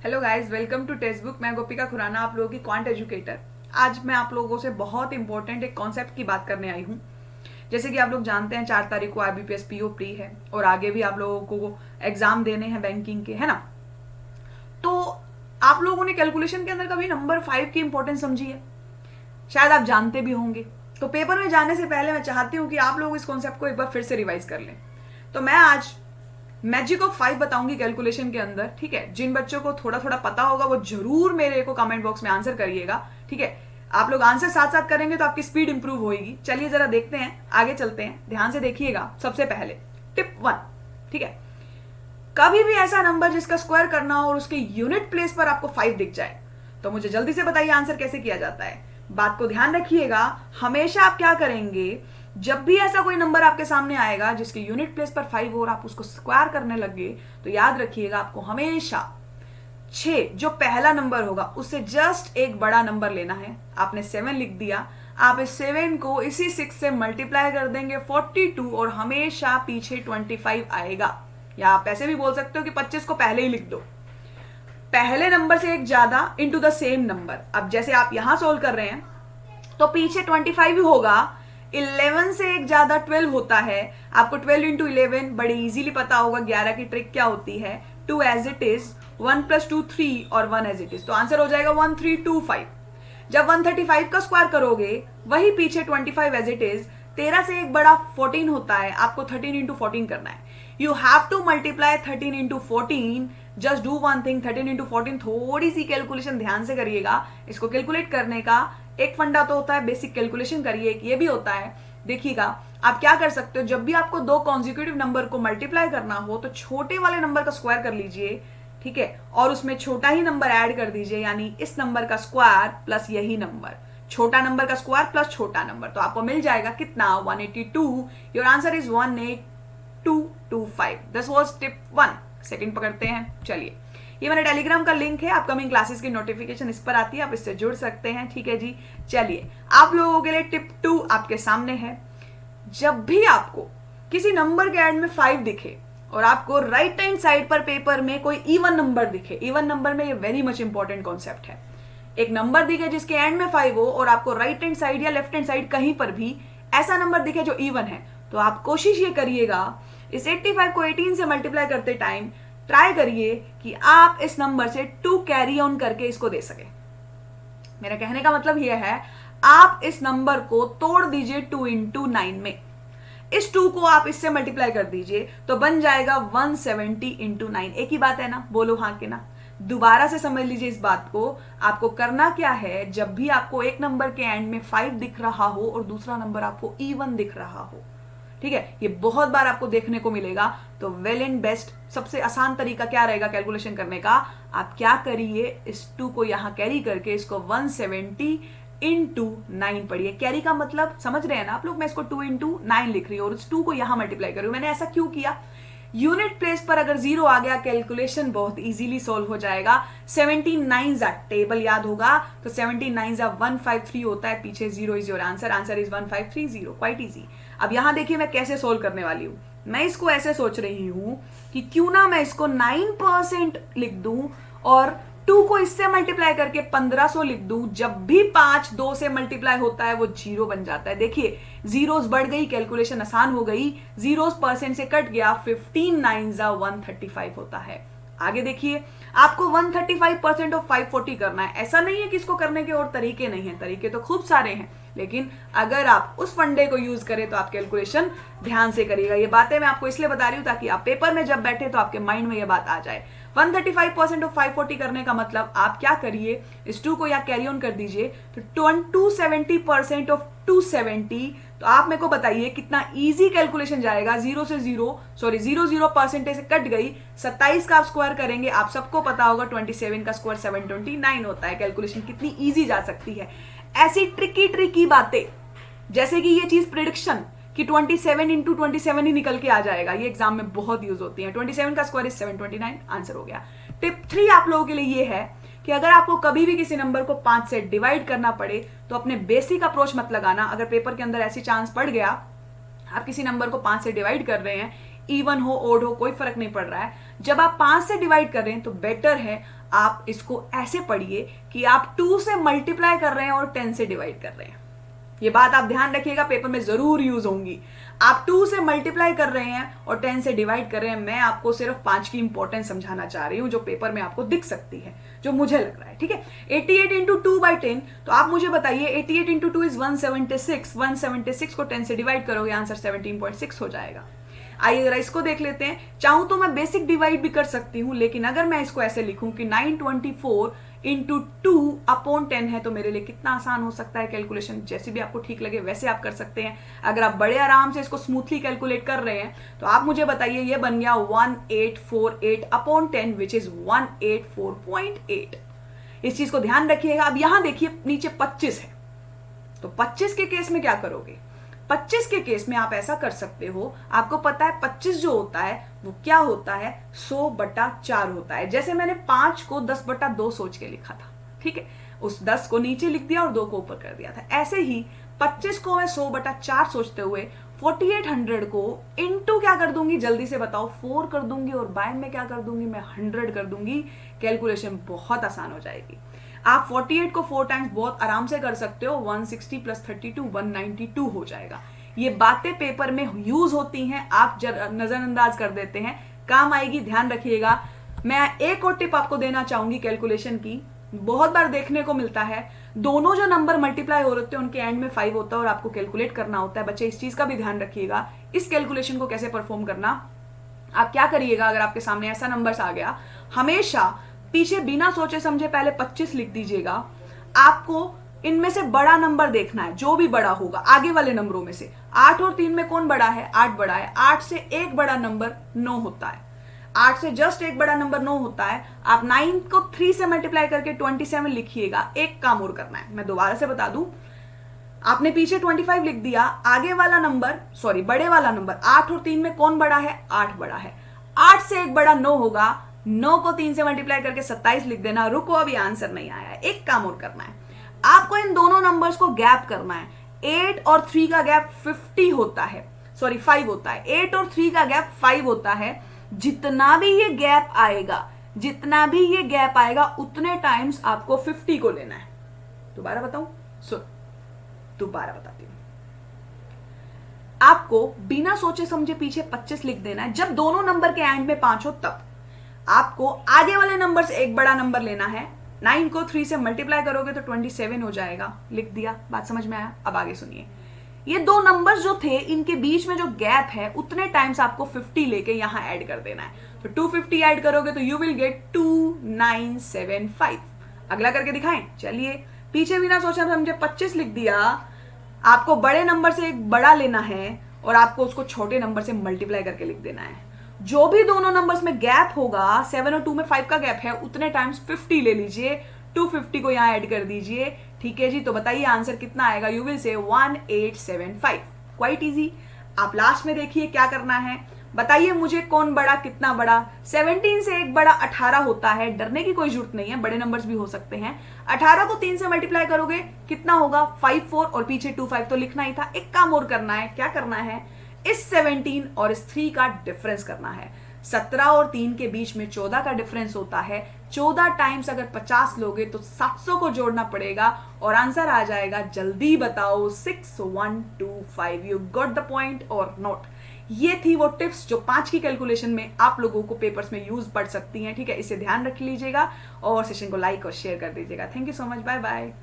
Hello guys, welcome to text book. मैं गोपिका खुराना, आप लोगों की क्वांट एजुकेटर। आज मैं आप लोगों से बहुत इंपॉर्टेंट एक कॉन्सेप्ट की बात करने आई हूँ। जैसे कि आप लोग जानते हैं 4 तारीख को IBPS PO प्री है और आगे भी आप लोगों को एग्जाम देने हैं बैंकिंग के, है ना। तो आप लोगों ने कैलकुलेशन के अंदर कभी नंबर 5 की इंपॉर्टेंस समझी है? शायद आप जानते भी होंगे। तो पेपर में जाने से पहले मैं चाहती हूँ कि आप लोग इस कॉन्सेप्ट को एक बार फिर से रिवाइज कर लें। तो मैं आज मैजिक ऑफ 5 बताऊंगी कैलकुलेशन के अंदर, ठीक है। जिन बच्चों को थोड़ा थोड़ा पता होगा वो जरूर मेरे को कमेंट बॉक्स में आंसर करिएगा, ठीक है। आप लोग आंसर साथ साथ करेंगे तो आपकी स्पीड इंप्रूव होगी। चलिए जरा देखते हैं, आगे चलते हैं, ध्यान से देखिएगा। सबसे पहले टिप 1, ठीक है। कभी भी ऐसा नंबर जिसका स्क्वायर करना हो और उसके यूनिट प्लेस पर आपको 5 दिख जाए तो मुझे जल्दी से बताइए आंसर कैसे किया जाता है। बात को ध्यान रखिएगा, हमेशा आप क्या करेंगे, जब भी ऐसा कोई नंबर आपके सामने आएगा जिसके यूनिट प्लेस पर 5 हो और आप उसको स्क्वायर करने लगे तो याद रखिएगा आपको हमेशा 6 जो पहला नंबर होगा उससे जस्ट एक बड़ा नंबर लेना है। आपने 7 लिख दिया, आप इस 7 को इसी 6 से मल्टीप्लाई कर देंगे 42 और हमेशा पीछे 25 आएगा। या आप ऐसे भी बोल सकते हो कि 25 को पहले ही लिख दो, पहले नंबर से एक ज्यादा इनटू द सेम नंबर। अब जैसे आप यहां सोल्व कर रहे हैं तो पीछे 25 ही होगा, 11 से एक ज्यादा 12 होता है। आपको 12 इंटू 11 बड़ी इजीली पता होगा 11 की ट्रिक क्या होती है। 2 एज इट इज, 1 + 2 3 और 1 एज इट इज, तो आंसर हो जाएगा 1325। जब 135 का स्क्वायर करोगे वही पीछे 25 एज इट इज, 13 से एक बड़ा 14 होता है, आपको 13 इंटू 14 करना है। You have to multiply 13 into 14। Just do one thing, 13 into 14, थोड़ी सी कैलकुलेशन ध्यान से करिएगा। इसको कैलकुलेट करने का एक फंडा तो होता है बेसिक कैलकुलेशन करिए, एक ये भी होता है। देखिएगा आप क्या कर सकते हो, जब भी आपको दो कॉन्जिक्यूटिव नंबर को मल्टीप्लाई करना हो तो छोटे वाले नंबर का स्क्वायर कर लीजिए, ठीक है, और उसमें छोटा ही नंबर ऐड कर दीजिए, यानी इस नंबर का स्क्वायर प्लस यही नंबर, छोटा नंबर का स्क्वायर प्लस छोटा नंबर, तो आपको मिल जाएगा कितना, 182। Your answer is 18225। This was tip 1। Second पकड़ते हैं। चलिए, ये मेरा टेलीग्राम का लिंक है, अपकमिंग क्लासेस की नोटिफिकेशन इस पर आती है, आप इससे जुड़ सकते हैं, ठीक है जी। चलिए, आप लोगों के लिए टिप 2 आपके सामने है। जब भी आपको किसी नंबर के एंड में 5 दिखे और आपको राइट हैंड साइड पर पेपर में कोई इवन नंबर दिखे, इवन नंबर में ये वेरी मच इंपॉर्टेंट कॉन्सेप्ट है। एक नंबर दिखे जिसके एंड में 5 हो और आपको राइट हैंड साइड या लेफ्ट हैंड साइड कहीं पर भी ऐसा नंबर दिखे जो इवन है, तो आप कोशिश ये करिएगा, इस 85 को 18 से मल्टीप्लाई करते टाइम ट्राई करिए कि आप इस नंबर से 2 कैरी ऑन करके इसको दे सके। मेरा कहने का मतलब यह है, आप इस नंबर को तोड़ दीजिए 2 इंटू 9 में। इस 2 को आप इससे मल्टीप्लाई कर दीजिए तो बन जाएगा 170 इंटू 9। एक ही बात है ना, बोलो हाँ के ना। दोबारा से समझ लीजिए इस बात को। आपको करना क्या है, जब भी आपको एक नंबर के एंड में 5 दिख रहा हो और दूसरा नंबर आपको इवन दिख रहा हो, ठीक है, ये बहुत बार आपको देखने को मिलेगा, तो वेल एंड बेस्ट सबसे आसान तरीका क्या रहेगा कैलकुलेशन करने का, आप क्या करिए, इस 2 को यहां कैरी करके इसको 170 इंटू 9 पढ़िए। कैरी का मतलब समझ रहे हैं ना आप लोग, मैं इसको 2 इंटू 9 लिख रही हूँ और इस 2 को यहां मल्टीप्लाई कर रही हूं। मैंने ऐसा क्यों किया, यूनिट प्लेस पर अगर 0 आ गया कैलकुलेशन बहुत इजीली सॉल्व हो जाएगा। 17 9 टेबल याद होगा, तो 17 9 153 होता है, पीछे 0 is your answer, answer is 1530, quite easy. अब यहां देखिए मैं कैसे सोल्व करने वाली हूं। मैं इसको ऐसे सोच रही हूं कि क्यों ना मैं इसको 9% लिख दूं और 2 को इससे मल्टीप्लाई करके 1500 लिख दूं। जब भी 5 2 से मल्टीप्लाई होता है वो 0 बन जाता है। देखिए जीरोस बढ़ गई, कैलकुलेशन आसान हो गई, जीरोस परसेंट से कट गया, 15 9 135 होता है। आगे देखिए, आपको 135% ऑफ 540 करना है। ऐसा नहीं है कि इसको करने के और तरीके नहीं है, तरीके तो खूब सारे हैं, लेकिन अगर आप उस फंडे को यूज करें तो आप कैलकुलेशन ध्यान से करिएगा। ये बातें मैं आपको इसलिए बता रही हूं ताकि आप पेपर में जब बैठे तो आपके माइंड में ये बात आ जाए। 135% ऑफ 540 करने का मतलब आप क्या करिए, इस 2 को या कैरी ऑन कर दीजिए, तो 270% ऑफ 270, तो आप मेरे को बताइए कितना इजी कैलकुलेशन जाएगा। 0 से कट गई, 27 का आप स्क्वायर करेंगे, आप सबको पता होगा 27 का स्क्वायर 729 होता है। कैलकुलेशन कितनी इजी जा सकती है। ऐसी ट्रिकी बातें जैसे कि ये चीज प्रिडिक्शन कि 27 इंटू 27 ही निकल के आ जाएगा, ये एग्जाम में बहुत यूज होती है। 27 का स्क्वायर इज 729, आंसर हो गया। टिप 3 आप लोगों के लिए ये है कि अगर आपको कभी भी किसी नंबर को 5 से डिवाइड करना पड़े तो अपने बेसिक अप्रोच मत लगाना। अगर पेपर के अंदर ऐसी चांस पड़ गया, आप किसी नंबर को 5 से डिवाइड कर रहे हैं, इवन हो ओड हो कोई फर्क नहीं पड़ रहा है, जब आप 5 से डिवाइड कर रहे हैं तो बेटर है आप इसको ऐसे पढ़िए कि आप 2 से मल्टीप्लाई कर रहे हैं और 10 से डिवाइड कर रहे हैं। ये बात आप ध्यान रखिएगा, पेपर में जरूर यूज होंगी। आप 2 से मल्टीप्लाई कर रहे हैं और 10 से डिवाइड कर रहे हैं। मैं आपको सिर्फ 5 की इंपॉर्टेंस समझाना चाह रही हूं जो पेपर में आपको दिख सकती है, जो मुझे लग रहा है। ठीक है, 88 इंटू 2 बाई 10, तो आप मुझे बताइए 88 इंटू 2 इज 176। 176 को 10 से डिवाइड करोगे, आंसर 17.6 हो जाएगा। आइए जरा इसको देख लेते हैं। चाहूं तो मैं बेसिक डिवाइड भी कर सकती हूं, लेकिन अगर मैं इसको ऐसे लिखूं कि 924 इंटू 2 अपॉन 10 है, तो मेरे लिए कितना आसान हो सकता है कैलकुलेशन। जैसे भी आपको ठीक लगे वैसे आप कर सकते हैं। अगर आप बड़े आराम से इसको स्मूथली कैलकुलेट कर रहे हैं तो आप मुझे बताइए, ये बन गया 1848 अपॉन 10 विच इज 184.8। इस चीज को ध्यान रखिएगा। अब यहां देखिए नीचे 25 है, तो 25 के केस में क्या करोगे? 25 के केस में आप ऐसा कर सकते हो, आपको पता है 25 जो होता है वो क्या होता है, 100/4 होता है। जैसे मैंने 5 को 10/2 सोच के लिखा था, ठीक है, उस 10 को नीचे लिख दिया और 2 को ऊपर कर दिया था। ऐसे ही 25 को मैं 100/4 सोचते हुए 4800 को इंटू क्या कर दूंगी, जल्दी से बताओ, 4 कर दूंगी, और बाय में क्या कर दूंगी, मैं 100 कर दूंगी। कैलकुलेशन बहुत आसान हो जाएगी। आप 48 को 4 टाइम्स बहुत आराम से कर सकते हो। 160 प्लस 32 192 हो जाएगा। ये बातें पेपर में यूज होती हैं, आप नजरअंदाज कर देते हैं, काम आएगी, ध्यान रखिएगा। मैं एक और टिप आपको देना चाहूंगी कैलकुलेशन की। बहुत बार देखने को मिलता है दोनों जो नंबर मल्टीप्लाई हो रहे हैं उनके एंड में 5 होता है और आपको कैलकुलेट करना होता है। बच्चे इस चीज का भी ध्यान रखिएगा। इस कैलकुलेशन को कैसे परफॉर्म करना, आप क्या करिएगा, अगर आपके सामने ऐसा नंबर्स आ गया, हमेशा पीछे बिना सोचे समझे पहले 25 लिख दीजिएगा। आपको इनमें से बड़ा नंबर देखना है, जो भी बड़ा होगा आगे वाले नंबरों में से। 8 और 3 में कौन बड़ा है? 8 बड़ा है। 8 से एक बड़ा नंबर 9 होता है। 8 से जस्ट एक बड़ा नंबर 9 होता है। आप 9 को 3 से मल्टीप्लाई करके 27 लिखिएगा। एक काम और करना है, मैं दोबारा से बता दूं, आपने पीछे 25 लिख दिया, आगे वाला नंबर बड़े वाला नंबर 8 और 3 में कौन बड़ा है? 8 बड़ा है। 8 से एक बड़ा 9 होगा, 9 को 3 से मल्टीप्लाई करके 27 लिख देना। रुको, अभी आंसर नहीं आया है, एक काम और करना है, आपको इन दोनों नंबर्स को गैप करना है। 8 और 3 का गैप 5 होता है। 8 और 3 का गैप 5 होता है। जितना भी ये गैप आएगा उतने टाइम्स आपको 50 को लेना है। दोबारा बताऊं, दोबारा बताती हूं। आपको बिना सोचे समझे पीछे 25 लिख देना है। जब दोनों नंबर के एंड में 5 हो तब आपको आगे वाले नंबर से एक बड़ा नंबर लेना है। 9 को 3 से मल्टीप्लाई करोगे तो 27 हो जाएगा। लिख दिया, बात समझ में आया? अब आगे सुनिए, ये दो नंबर्स जो थे इनके बीच में जो गैप है उतने टाइम्स आपको 50 लेके यहां ऐड कर देना है। तो 250 ऐड करोगे तो यू विल गेट 2975। अगला करके दिखाएं, चलिए। पीछे बिना सोचा समझे 25 लिख दिया। आपको बड़े नंबर से एक बड़ा लेना है और आपको उसको छोटे नंबर से मल्टीप्लाई करके लिख देना है। जो भी दोनों नंबर्स में गैप होगा, 7 और 2 में 5 का गैप है, उतने टाइम्स 50 ले लीजिए। 250 को यहां ऐड कर दीजिए। ठीक है जी, तो बताइए आंसर कितना आएगा? You will say 1875। Quite easy. आप लास्ट में देखिए क्या करना है, बताइए मुझे कौन बड़ा कितना बड़ा। 17 से एक बड़ा 18 होता है, डरने की कोई जरूरत नहीं है, बड़े नंबर्स भी हो सकते हैं। 18 को 3 से मल्टीप्लाई करोगे कितना होगा? 5 4 और पीछे 2 5 तो लिखना ही था। एक काम और करना है, क्या करना है, इस 17 और इस 3 का डिफरेंस करना है। 17 और 3 के बीच में 14 का डिफरेंस होता है। 14 टाइम्स अगर 50 लोगे तो 700 को जोड़ना पड़ेगा और आंसर आ जाएगा, जल्दी बताओ, 6125। यू गॉट द पॉइंट और नॉट? ये थी वो टिप्स जो 5 की कैलकुलेशन में आप लोगों को पेपर्स में यूज पड़ सकती हैं। ठीक है, इसे ध्यान रख लीजिएगा और सेशन को लाइक और शेयर कर दीजिएगा। Thank you so much, bye bye.